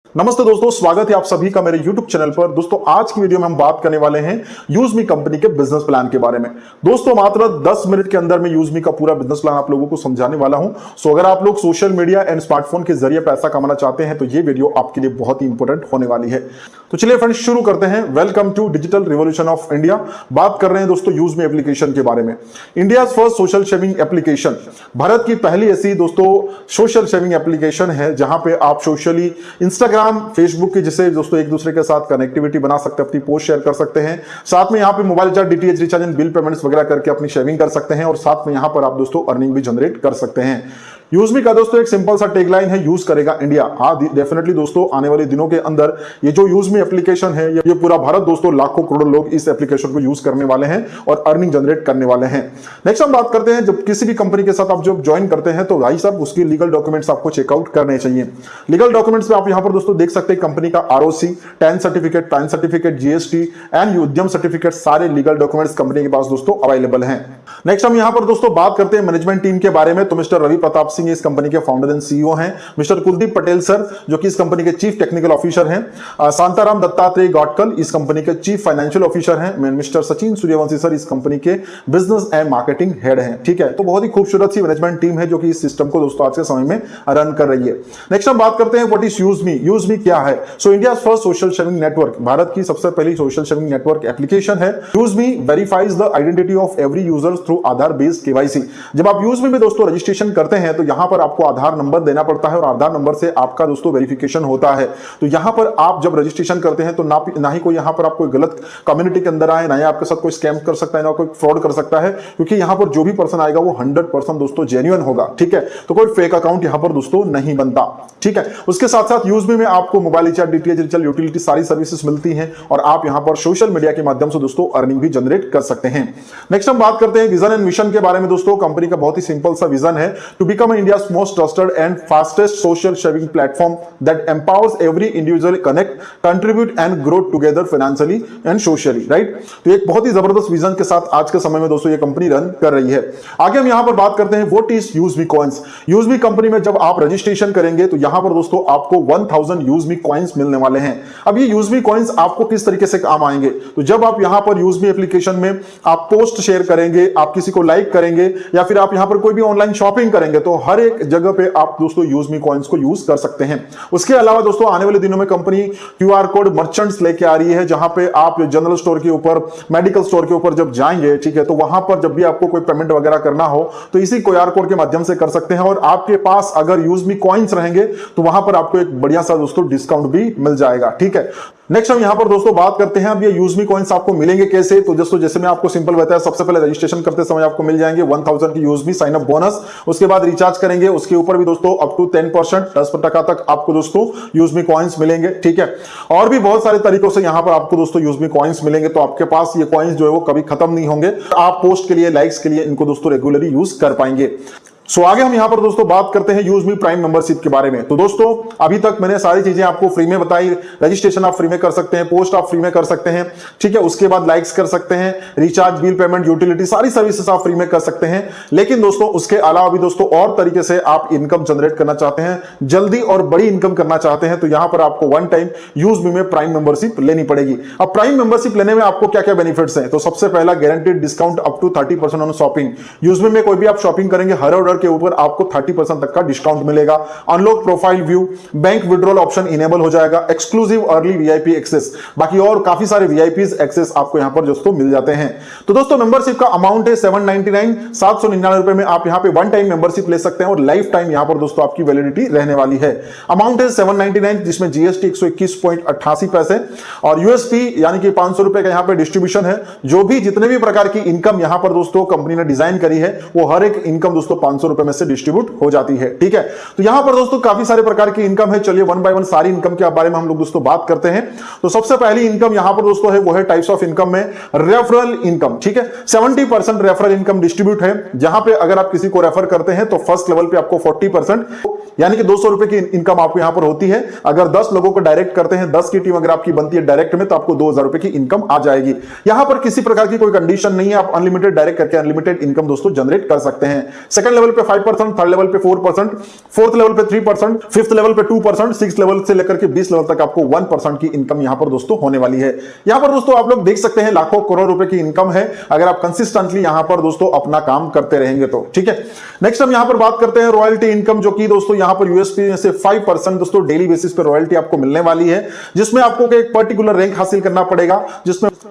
नमस्ते दोस्तों, स्वागत है आप सभी का मेरे YouTube चैनल पर। दोस्तों आज की वीडियो में हम बात करने वाले हैं यूजमी कंपनी के बिजनेस प्लान के बारे में। दोस्तों मात्र 10 मिनट के अंदर मैं यूजमी का पूरा बिजनेस प्लान आप लोगों को समझाने वाला हूं। सो अगर आप लोग सोशल मीडिया एंड स्मार्टफोन के जरिए पैसा कमाना चाहते हैं तो ये वीडियो आपके लिए बहुत ही इंपॉर्टेंट होने वाली है। तो चलिए फ्रेंड्स शुरू करते हैं। Welcome to digital revolution of India. बात कर रहे हैं दोस्तों यूजमी एप्लीकेशन के बारे में। India first social sharing application, Bharat की पहली ऐसी दोस्तों सोशल शेयरिंग एप्लीकेशन है जहां पे आप सोशली इंस्टाग्राम, फेसबुक की जिसे दोस्तों एक दूसरे के साथ कनेक्टिविटी बना सकते हैं, अपनी पोस्ट शेयर कर सकते हैं। साथ में यहाँ पे mobile recharge, DTH recharge and bill payments वगैरह करके अपनी शेयरिंग कर सकते हैं और साथ में यहाँ पर आप दोस्तों अर्निंग भी जनरेट कर सकते हैं। यूजमी का दोस्तों एक सिंपल सा टैगलाइन है, यूज करेगा इंडिया। हाँ डेफिनेटली दोस्तों आने वाले दिनों के अंदर ये जो यूजमी एप्लीकेशन है ये पूरा भारत दोस्तों लाखों करोड़ों लोग इस एप्लीकेशन को यूज करने वाले हैं और अर्निंग जनरेट करने वाले हैं। नेक्स्ट हम बात करते हैं, जब किसी भी कंपनी के साथ आप जब ज्वाइन करते हैं तो भाई साहब उसकी लीगल डॉक्यूमेंट्स आपको चेकआउट करने चाहिए। लीगल डॉक्यूमेंट्स में आप यहाँ पर दोस्तों देख सकते हैं कंपनी का ROC, tan certificate, pan certificate, GST and उद्यम सर्टिफिकेट, सारे लीगल डॉक्यूमेंट्स कंपनी के पास दोस्तों अवेलेबल हैं। नेक्स्ट हम यहाँ पर दोस्तों बात करते हैं मैनेजमेंट टीम के बारे में। तो मिस्टर रवि प्रताप सिंह इस कंपनी के फाउंडर एंड सीईओ हैं। मिस्टर कुलदीप पटेल सर जो कि इस कंपनी के चीफ टेक्निकल ऑफिसर हैं। शांताराम दत्तात्रेय गौटकल इस कंपनी के चीफ फाइनेंशियल ऑफिसर हैं। मिस्टर सचिन सूर्यवंशी सर इस कंपनी के बिजनेस एंड मार्केटिंग हेड हैं। ठीक है, तो बहुत ही खूबसूरत सी मैनेजमेंट टीम है जो कि इस सिस्टम को दोस्तों आज के समय में रन कर रही है। नेक्स्ट हम बात करते हैं व्हाट इज यूजमी। यूजमी क्या है? So India first social sharing network, भारत की सबसे पहली सोशल शेयरिंग नेटवर्क एप्लीकेशन है। UseMe verifies the identity of every user through Aadhaar based KYC. जब आप यूजमी में दोस्तों रजिस्ट्रेशन करते हैं तो यहां पर आपको आधार नंबर देना पड़ता है और आधार नंबर से आपका दोस्तों वेरिफिकेशन होता है। तो यहां पर आप जब रजिस्ट्रेशन करते हैं तो ना ही कोई यहां पर आपको गलत कम्युनिटी के अंदर आए, ना ही आपके साथ कोई स्कैम कर सकता है, ना कोई फ्रॉड कर सकता है, क्योंकि यहां पर जो भी पर्सन आएगा वो 100% दोस्तों जेन्युइन होगा। ठीक है, तो कोई फेक अकाउंट यहां पर दोस्तों नहीं बनता। ठीक है, उसके साथ साथ यूजमी में आपको mobile recharge, DTH recharge, utility सारी सर्विसेज मिलती हैं और आप यहां पर सोशल मीडिया के माध्यम से दोस्तों अर्निंग भी जनरेट कर सकते हैं। नेक्स्ट हम बात करते हैं विजन एंड मिशन के बारे में। दोस्तों कंपनी का बहुत ही सिंपल सा विजन है, to become India most trusted and fastest social sharing platform that empowers every individual connect, contribute and grow together financially and socially. Right, तो एक बहुत ही जबरदस्त विजन के साथ आज के समय में दोस्तों ये कंपनी रन कर रही है। आगे हम यहां पर बात करते हैं व्हाट इज यूजमी कॉइंस। यूजमी कंपनी में जब आप रजिस्ट्रेशन करेंगे तो यहां पर दोस्तों आपको 1000 यूजमी कॉइंस मिलने वाले हैं। अब ये यूजमी कॉइंस आपको किस तरीके से काम आएंगे? तो जब आप यहां पर यूजमी एप्लीकेशन में आप पोस्ट शेयर करेंगे, आप किसी को लाइक करेंगे या फिर आप यहां पर कोई भी ऑनलाइन शॉपिंग करेंगे तो हर एक जगह पे आप दोस्तों यूजमी कॉइंस को यूज कर सकते हैं। उसके अलावा दोस्तों आने वाले दिनों में कंपनी क्यूआर कोड मर्चेंट्स लेके आ रही है, जहां पे आप जनरल स्टोर के ऊपर, मेडिकल स्टोर के ऊपर जब जाएंगे, ठीक है, तो वहां पर जब भी आपको कोई पेमेंट वगैरह करना हो तो इसी क्यूआर कोड के माध्यम से कर सकते हैं और आपके पास अगर यूजमी कॉइंस रहेंगे तो वहां पर आपको एक बढ़िया सा दोस्तों डिस्काउंट भी मिल जाएगा। ठीक है, नेक्स्ट हम यहां पर दोस्तों बात करते हैं अब ये यूजमी कॉइंस आपको मिलेंगे कैसे। तो दोस्तों जैसे मैं आपको सिंपल बताया, सबसे पहले रजिस्ट्रेशन करते समय आपको मिल जाएंगे 1000 की यूजमी साइन अप बोनस। उसके बाद रिचार्ज करेंगे, उसके ऊपर भी दोस्तों अप टू 10% तक आपको दोस्तों यूजमी कॉइंस मिलेंगे। ठीक है, और भी बहुत सारे तरीकों से यहां पर आपको दोस्तों यूजमी कॉइंस मिलेंगे। तो आपके पास ये कॉइंस जो है वो कभी खत्म नहीं होंगे। आप पोस्ट के लिए, लाइक्स के लिए इनको दोस्तों रेगुलरली यूज कर पाएंगे। सो आगे हम यहां पर दोस्तों बात करते हैं यूजमी प्राइम मेंबरशिप के बारे में। तो दोस्तों अभी तक मैंने सारी चीजें आपको फ्री में बताई। रजिस्ट्रेशन आप फ्री में कर सकते हैं, पोस्ट आप फ्री में कर सकते हैं, ठीक है, उसके बाद लाइक्स कर सकते हैं, रिचार्ज, बिल पेमेंट, यूटिलिटी सारी सर्विसेज आप फ्री में कर सकते हैं। लेकिन दोस्तों उसके अलावा भी दोस्तों और तरीके से आप इनकम जनरेट करना चाहते हैं, जल्दी और बड़ी इनकम करना चाहते हैं, तो यहां पर आपको वन टाइम यूजमी में प्राइम मेंबरशिप लेनी पड़ेगी। अब प्राइम मेंबरशिप लेने में आपको क्या क्या बेनिफिट्स हैं? तो सबसे पहला guaranteed discount up to 30% on shopping. UseMe में कोई भी आप शॉपिंग करेंगे हर ऑर्डर के ऊपर आपको 30% तक का डिस्काउंट मिलेगा। Unlock profile view, bank withdrawal option enable हो जाएगा, एक्सक्लूसिव अर्ली वीआईपी एक्सेस, बाकी और काफी सारे वीआईपीज एक्सेस आपको यहां पर दोस्तों मिल जाते हैं। तो दोस्तों मेंबरशिप का अमाउंट है 799 रुपए में आप यहां पे वन टाइम मेंबरशिप ले सकते हैं और लाइफ टाइम यहां पर दोस्तों आपकी वैलिडिटी रहने वाली है। अमाउंट है 799 जिसमें जीएसटी 121.88 पैसे और यूएसपी यानी कि 500 रुपए का यहां पे डिस्ट्रीब्यूशन है। जो भी जितने भी प्रकार की इनकम यहां पर दोस्तों कंपनी ने डिजाइन करी है वो हर एक इनकम दोस्तों 500 रुपए में से डिस्ट्रीब्यूट हो जाती है। ठीक है, तो यहां पर दोस्तों काफी सारे प्रकार की इनकम है। चलिए वन बाय वन सारी इनकम के बारे में हम लोग दोस्तों बात करते हैं। तो सबसे पहली इनकम यहां पर दोस्तों है वो है टाइप्स ऑफ इनकम में रेफरल इनकम। ठीक है, 70% रेफरल इनकम डिस्ट्रीब्यूट है, जहां पे अगर आप किसी को रेफर करते हैं तो फर्स्ट लेवल पे आपको 40% यानी कि 200 रुपए की इनकम आपको यहां पर होती है। अगर 10 लोगों को डायरेक्ट करते हैं, 10 की टीम अगर आपकी बनती है डायरेक्ट में, तो आपको 2000 रुपए की इनकम आ जाएगी। यहां पर किसी प्रकार की कोई कंडीशन नहीं है, आप अनलिमिटेड डायरेक्ट करके अनलिमिटेड इनकम दोस्तों जनरेट कर सकते हैं। सेकंड लेवल पे 5%, थर्ड लेवल पे 4%, फोर्थ लेवल पे 3%, फिफ्थ लेवल पे 2%, सिक्स लेवल से लेकर के 20 लेवल तक आपको 1% की इनकम यहां पर दोस्तों होने वाली है। यहां पर दोस्तों आप लोग देख सकते हैं लाखों करोड़ रुपए की इनकम है अगर आप कंसिस्टेंटली यहां पर दोस्तों अपना काम करते रहेंगे तो। ठीक है, नेक्स्ट हम यहां पर बात करते हैं रॉयल्टी इनकम, जो कि दोस्तों यहां पर यूएसपी में से 5% दोस्तों डेली बेसिस पे रॉयल्टी आपको मिलने वाली है, जिसमें आपको एक पर्टिकुलर रैंक हासिल करना पड़ेगा,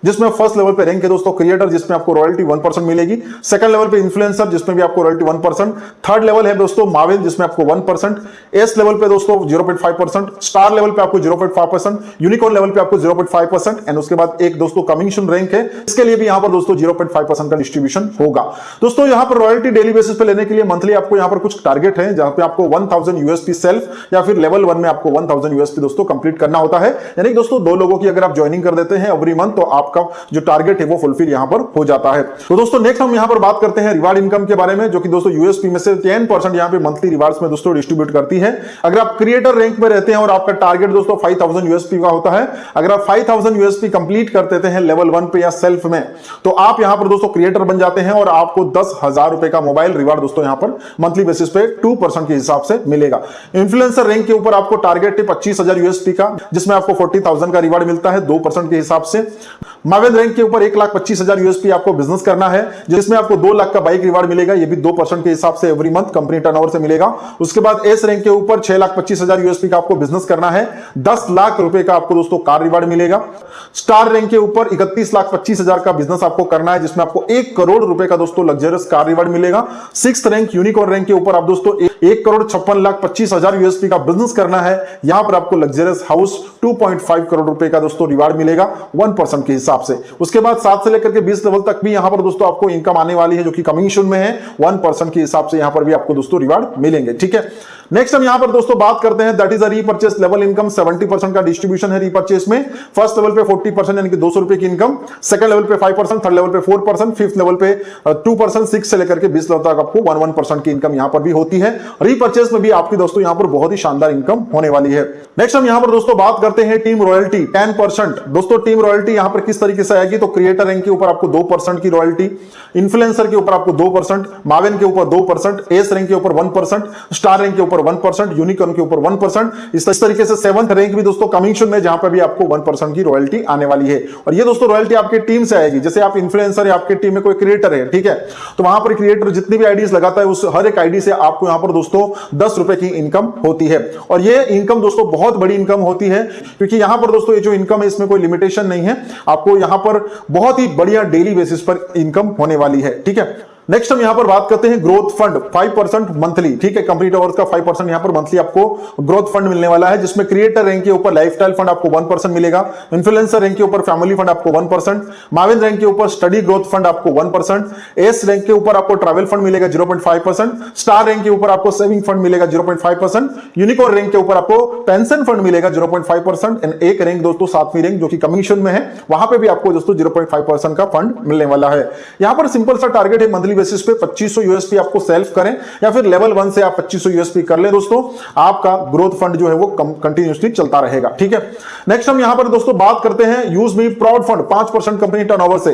जिसमें फर्स्ट लेवल पे रैंक है दोस्तों क्रिएटर, जिसमें आपको रॉयल्टी 1% मिलेगी। सेकंड लेवल पे इन्फ्लुएंसर, जिसमें भी आपको रॉयल्टी 1%। थर्ड लेवल है दोस्तों माविन, जिसमें आपको 1%। एस लेवल पे दोस्तों 0.5%, स्टार लेवल पे आपको 0.5%, यूनिकॉर्न लेवल पे आपको 0.5%, एंड उसके बाद एक दोस्तों कमीशन रैंक है, इसके लिए भी यहां पर दोस्तों 0.5% का डिस्ट्रीब्यूशन होगा। दोस्तों यहां पर रॉयल्टी डेली बेसिस पे लेने के लिए मंथली आपको यहां पर कुछ टारगेट है, जहां पे आपको 1000 यूएसपी सेल्फ या फिर लेवल 1 में आपको 1000 यूएसपी दोस्तों कंप्लीट करना होता है। यानी दोस्तों 2 लोगों की अगर आप ज्वाइनिंग कर देते हैं एवरी मंथ, तो आपका जो टारगेट है वो फुलफिल यहां पर हो जाता है। तो दोस्तों नेक्स्ट हम यहां पर बात करते हैं रिवार्ड इनकम के बारे में, जो कि दोस्तों यूएसपी में से 10% यहां पे मंथली रिवार्ड्स में दोस्तों डिस्ट्रीब्यूट करती है। अगर आप क्रिएटर रैंक में रहते हैं और आपका टारगेट दोस्तों 5000 यूएसपी का होता है, अगर आप 5000 यूएसपी कंप्लीट कर देते हैं लेवल 1 पे या सेल्फ में, तो आप यहां पर दोस्तों क्रिएटर बन जाते हैं और आपको 10,000 रुपए का मोबाइल रिवार्ड दोस्तों यहां पर मंथली बेसिस पे 2% के हिसाब से मिलेगा। इन्फ्लुएंसर रैंक के ऊपर आपको टारगेट है 25,000 यूएसपी का, जिसमें आपको 40,000 का रिवार्ड मिलता है 2% के हिसाब से। माविन रैंक के ऊपर 1,25,000 यूएसपी आपको बिजनेस करना है, जिसमें आपको 2 लाख का बाइक रिवार्ड मिलेगा, ये भी 2% के हिसाब से एवरी मंथ कंपनी टर्नओवर से मिलेगा। उसके बाद एस रैंक के ऊपर 6,25,000 यूएसपी का आपको बिजनेस करना है, 10 लाख रुपए का आपको दोस्तों कार रिवार्ड मिलेगा। स्टार रैंक के ऊपर 31,25,000 का बिजनेस आपको करना है, जिसमें आपको 1 करोड़ रुपए का दोस्तों लग्जरियस कार रिवार्ड मिलेगा। सिक्स्थ रैंक यूनिकॉर्न रैंक के ऊपर आप दोस्तों 1,56,25,000 यूएसपी का बिजनेस करना है, यहां पर आपको लग्जरियस हाउस 2.5 करोड़ रुपए का दोस्तों रिवार्ड मिलेगा 1% के हिसाब से। उसके बाद 7 से लेकर के 20 लेवल तक भी यहां पर दोस्तों आपको इनकम आने वाली है, जो कि कमीशन में है, 1% के हिसाब से यहां पर भी आपको दोस्तों रिवार्ड मिलेंगे। ठीक है, नेक्स्ट हम यहां पर दोस्तों बात करते हैं that is a repurchase level income. 70% का डिस्ट्रीब्यूशन है रीपर्चेस में। फर्स्ट लेवल पे 40% यानी कि 200 रुपए की इनकम, सेकंड लेवल पे 5%, थर्ड लेवल पे 4%, फिफ्थ लेवल पे 2%, 6 से लेकर के 20 लेवल तक आपको 1% की इनकम यहां पर भी होती है। रीपर्चेस में भी आपकी दोस्तों यहां पर बहुत ही शानदार इनकम होने वाली है। नेक्स्ट हम यहां पर दोस्तों बात करते हैं टीम रॉयल्टी 10%। दोस्तों टीम रॉयल्टी यहां पर किस तरीके से आएगी, तो क्रिएटर रैंक के ऊपर आपको 2% की रॉयल्टी, इन्फ्लुएंसर के ऊपर आपको 2%, माविन के ऊपर 2%, एस रैंक के ऊपर 1%, स्टार रैंक के ऊपर 1%, यूनिकॉर्न के ऊपर 1%। इस तरीके से 7th रैंक भी दोस्तों कमीशन में, जहां पर भी आपको 1% की रॉयल्टी आने वाली है। और ये दोस्तों रॉयल्टी आपकी टीम से आएगी। जैसे आप इन्फ्लुएंसर है, आपकी टीम में कोई क्रिएटर है, ठीक है, तो वहां पर क्रिएटर जितनी भी आईडीज लगाता है, उस हर एक आईडी से आपको यहां पर दोस्तों 10 रुपए की इनकम होती है। और ये इनकम दोस्तों बहुत बड़ी इनकम होती है, क्योंकि यहां पर दोस्तों ये जो इनकम है इसमें कोई लिमिटेशन नहीं है, आपको यहां पर बहुत ही बढ़िया डेली बेसिस पर इनकम होने वाली है। ठीक है, नेक्स्ट हम यहां पर बात करते हैं ग्रोथ फंड 5% मंथली। ठीक है, कंपनी टॉवर्स का 5% यहां पर मंथली आपको ग्रोथ फंड मिलने वाला है, जिसमें क्रिएटर रैंक के ऊपर लाइफस्टाइल फंड आपको 1% मिलेगा, इन्फ्लुएंसर रैंक के ऊपर फैमिली फंड आपको 1%, माविन रैंक के ऊपर स्टडी ग्रोथ फंड आपको 1%, एस रैंक के ऊपर आपको ट्रैवल फंड मिलेगा 0.5%, स्टार रैंक के ऊपर आपको सेविंग फंड मिलेगा 0.5%, यूनिकॉर्न रैंक के ऊपर आपको पेंशन फंड मिलेगा 0.5%, एंड एक रैंक दोस्तों 7वीं रैंक जो कि कमीशन में है, वहां पे भी आपको दोस्तों 0.5% का फंड मिलने वाला है। यहां पर सिंपल सा टारगेट है मंथली बेसिस पे 2500 यूएसपी आपको सेल्फ करें, या फिर लेवल 1 से आप 2500 यूएसपी कर ले दोस्तों, आपका ग्रोथ फंड जो है वो कंटिन्यूअसली चलता रहेगा। ठीक है, नेक्स्ट हम यहां पर दोस्तों बात करते हैं use me proud fund 5% company turnover से।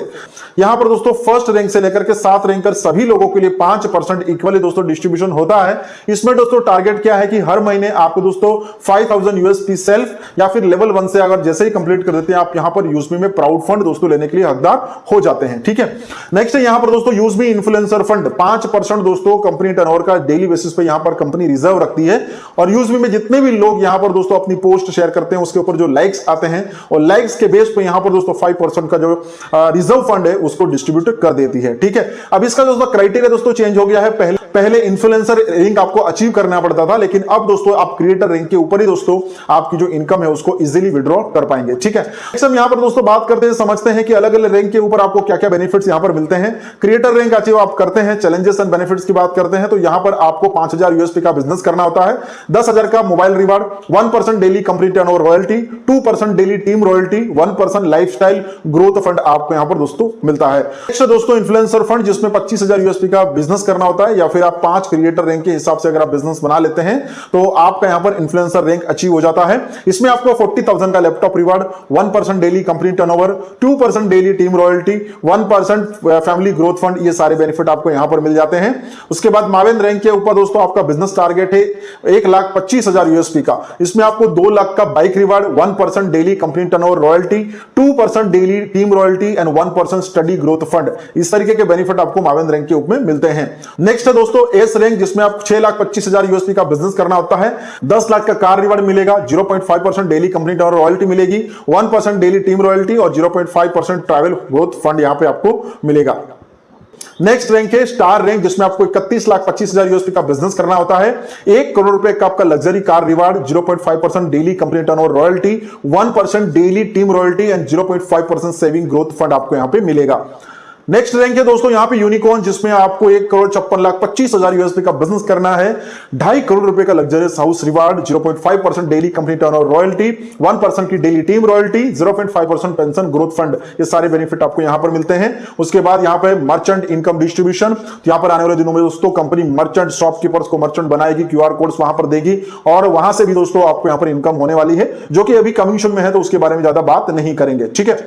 यहां पर दोस्तों फर्स्ट रैंक से लेकर के 7 रैंकर सभी लोगों के लिए 5% इक्वली दोस्तों डिस्ट्रीब्यूशन होता है। इसमें दोस्तों टारगेट क्या है कि हर महीने आपको दोस्तों 5000 यूएसपी सेल्फ या फिर लेवल 1 से अगर जैसे ही कंप्लीट कर देते हैं, आप यहां पर यूज मी में प्राउड फंड दोस्तों लेने के लिए हकदार हो जाते हैं। ठीक है, नेक्स्ट यहां पर दोस्तों यूज मी इन्फ्लुएंसर फंड 5% दोस्तों कंपनी टर्नओवर का डेली बेसिस पे यहां पर कंपनी रिजर्व रखती है। और यूजमी में जितने भी लोग यहां पर दोस्तों अपनी पोस्ट शेयर करते हैं, उसके ऊपर जो लाइक्स आते हैं, और लाइक्स के बेस पे यहां पर दोस्तों 5% का जो रिजर्व फंड है उसको डिस्ट्रीब्यूट कर देती है। ठीक है, अब इसका दोस्तों क्राइटेरिया दोस्तों चेंज हो गया है। पहले इन्फ्लुएंसर रैंक आपको अचीव करना पड़ता था, लेकिन अब दोस्तों आप क्रिएटर रैंक के ऊपर ही दोस्तों आपकी जो इनकम है उसको इजीली विड्रॉ कर पाएंगे। ठीक है, हम यहां पर दोस्तों बात करते हैं, समझते हैं कि अलग अलग रैंक के ऊपर आपको क्या क्या बेनिफिट्स यहां पर मिलते हैं। क्रिएटर रैंक अचीव आप करते हैं, चैलेंजेस एंड बेनिफिट्स की बात करते हैं, तो यहां पर आपको 5000 यूएसपी का बिजनेस करना होता है, 10,000 का mobile reward, 1% daily company turnover royalty, 2% daily team royalty, 1% lifestyle growth fund आपको यहां पर दोस्तों मिलता है। नेक्स्ट दोस्तों इन्फ्लुएंसर फंड, जिसमें 25,000 यूएसपी का बिजनेस करना होता है, या फिर आप 5 क्रिएटर रैंक के हिसाब से अगर आप बिजनेस बना लेते हैं तो आपका यहां पर इन्फ्लुएंसर रैंक अचीव हो जाता है। इसमें आपको 40,000 का laptop reward, 1% daily company turnover, 2% daily team royalty, 1% family growth fund, ये सारे बेनिफिट बेनिफिट आपको यहां पर मिल जाते हैं। उसके बाद मावेन रैंक के ऊपर दोस्तों आपका बिजनेस टारगेट है 1,25,000 यूएसपी का। इसमें आपको 2 लाख का bike reward, 1% daily company turnover royalty, 2% daily team royalty and 1% study growth fund, इस तरीके के बेनिफिट आपको मावेन रैंक के ऊपर मिलते हैं। नेक्स्ट है दोस्तों एस रैंक, जिसमें आप 6,25,000 यूएसपी का बिजनेस करना होता है। 10 लाख का कार रिवार्ड मिलेगा, 0.5% डेली कंपनी टर्नओवर रॉयल्टी मिलेगी, 1% डेली टीम रॉयल्टी और 0.5% ट्रैवल ग्रोथ फंड यहां पे आपको मिलेगा। नेक्स्ट रैंक है स्टार रैंक, जिसमें आपको 31,25,000 यूएसपी का बिजनेस करना होता है। 1 करोड़ रुपए का आपका luxury car reward, 0.5% daily company turnover royalty, 1% daily team royalty and 0.5% saving growth fund आपको यहां पे मिलेगा। नेक्स्ट रैंक है दोस्तों यहां पे यूनिकॉर्न, जिसमें आपको 1,56,25,000 यूएसपी का बिजनेस करना है। 2.5 करोड़ रुपए का luxurious house reward, 0.5% daily company turnover royalty, 1% की daily team royalty, 0.5% pension growth fund, ये सारे बेनिफिट आपको यहां पर मिलते हैं। उसके बाद यहां पर मर्चेंट इनकम डिस्ट्रीब्यूशन, यहां पर आने वाले दिनों में दोस्तों कंपनी मर्चेंट शॉपकीपर्स को मर्चेंट बनाएगी, क्यूआर कोड्स वहां पर देगी और वहां से भी दोस्तों आपको यहां पर इनकम होने वाली है, जो कि अभी कमिंग सून में है, तो उसके बारे में ज्यादा बात नहीं करेंगे। ठीक है,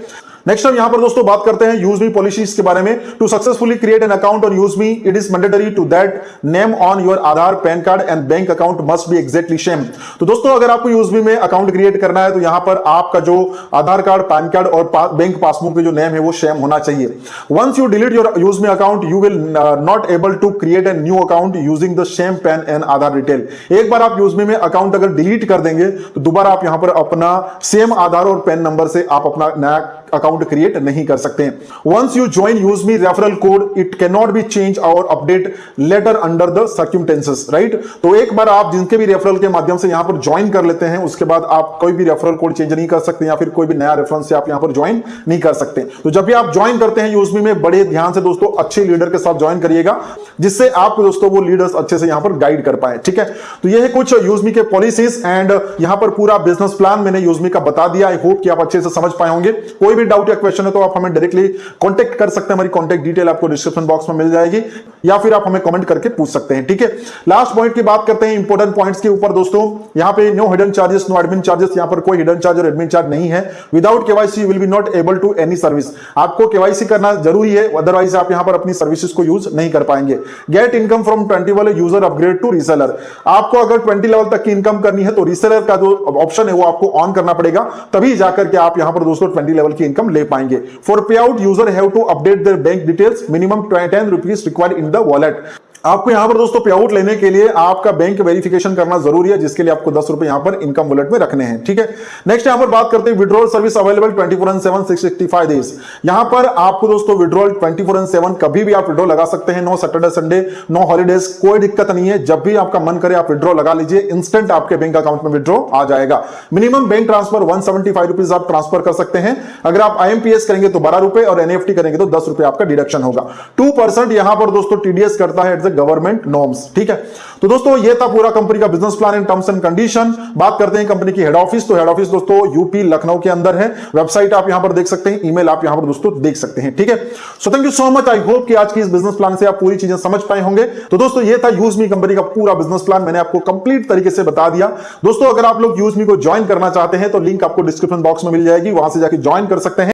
नेक्स्ट हम यहां पर दोस्तों बात करते हैं यूजमी पॉलिसीज के बारे में। To successfully create an account on UseMe, it is mandatory to that name on your Aadhaar, PAN card and bank account must be exactly same. तो दोस्तों अगर आपको यूजमी में अकाउंट क्रिएट करना है तो यहां पर आपका जो आधार कार्ड, पैन कार्ड और बैंक पासबुक में जो नेम है वो सेम होना चाहिए। Once you delete your UseMe account you will not able to create a new account using the same PAN and Aadhaar detail. एक बार आप यूजमी में अकाउंट अगर डिलीट कर देंगे तो दोबारा आप यहां पर अपना सेम आधार और पैन नंबर से आप अपना नया अकाउंट क्रिएट नहीं कर सकते हैं। Once you join UseMe referral code it can not be change और update later under the circumstances, right. तो एक बार आप जिनके भी रेफरल के माध्यम से यहां पर ज्वाइन कर लेते हैं, उसके बाद आप कोई भी रेफरल कोड चेंज नहीं कर सकते या फिर कोई भी नया रेफरेंस से आप यहां पर ज्वाइन नहीं कर सकते। तो जब भी आप ज्वाइन करते हैं यूजमी में, बड़े ध्यान से दोस्तों अच्छे लीडर के साथ ज्वाइन करिएगा, जिससे आपको दोस्तों वो लीडर्स अच्छे से यहां पर गाइड कर पाए। ठीक है, तो ये है कुछ यूजमी के पॉलिसीज एंड यहां पर पूरा बिजनेस प्लान मैंने यूजमी का बता दिया। आई होप कि आप अच्छे से समझ पाए होंगे। कोई भी डाउट या क्वेश्चन है तो आप हमें डायरेक्टली कांटेक्ट कर सकते हैं, हमारी कांटेक्ट डिटेल आपको डिस्क्रिप्शन बॉक्स में मिल जाएगी, या फिर आप हमें कमेंट करके पूछ सकते हैं। ठीक है, लास्ट पॉइंट की बात करते हैं इंपॉर्टेंट पॉइंट्स के ऊपर दोस्तों। यहां पे no hidden charges, no admin charges, यहां पर कोई हिडन चार्ज और एडमिन चार्ज नहीं है। Without KYC you will be not able to any service. आपको केवाईसी करना जरूरी है, अदरवाइज आप यहां पर अपनी सर्विसेज को यूज नहीं कर पाएंगे। गेट इनकम फ्रॉम 20 वाले यूजर अपग्रेड टू रीसेलर। आपको अगर 20 लेवल तक की इनकम करनी है तो रीसेलर का जो ऑप्शन है वो आपको ऑन करना पड़ेगा, तभी जाकर के आप यहां पर दोस्तों 20 लेवल की इनकम ले पाएंगे। For pay out user have to update their bank details, minimum 10 rupees required in the wallet. आपको यहां पर दोस्तों पे आउट लेने के लिए आपका बैंक वेरिफिकेशन करना जरूरी है, जिसके लिए आपको 10 रुपए यहां पर इनकम वॉलेट में रखने हैं। ठीक है, नेक्स्ट यहां पर बात करते हैं विड्रॉल सर्विस अवेलेबल 24/7 665 डेज। यहां पर आपको दोस्तों विड्रॉल 24/7 कभी भी आप विड्रॉ लगा सकते हैं। No Saturday Sunday, no holidays, कोई दिक्कत नहीं है। जब भी आपका मन करे आप विड्रॉ लगा लीजिए, इंस्टेंट आपके बैंक अकाउंट में विड्रॉ आ जाएगा। मिनिमम बैंक ट्रांसफर 175 रुपीज आप ट्रांसफर कर सकते हैं। अगर आप IMPS करेंगे तो 12 रुपए और NEFT करेंगे तो 10 रुपए आपका डिडक्शन होगा। 2% यहां पर दोस्तों TDS करता है एट द गवर्नमेंट नॉर्म्स। ठीक है, तो दोस्तों ये था पूरा कंपनी का business plan and terms and condition. बात करते हैं कंपनी की हेड ऑफिस। तो हेड ऑफिस दोस्तों यूपी लखनऊ के अंदर है। वेबसाइट आप यहां पर देख सकते हैं, ईमेल आप यहां पर दोस्तों देख सकते हैं। ठीक है, so thank you so much. I hope कि आज की इस बिजनेस प्लान से आप पूरी चीजें समझ पाए होंगे। तो दोस्तों ये था यूजमी कंपनी का पूरा बिजनेस प्लान, मैंने आपको कंप्लीट तरीके से बता दिया। दोस्तों अगर आप लोग यूजमी को ज्वाइन करना चाहते हैं तो लिंक आपको डिस्क्रिप्शन बॉक्स में मिल जाएगी, वहां से जाकर ज्वाइन कर सकते हैं।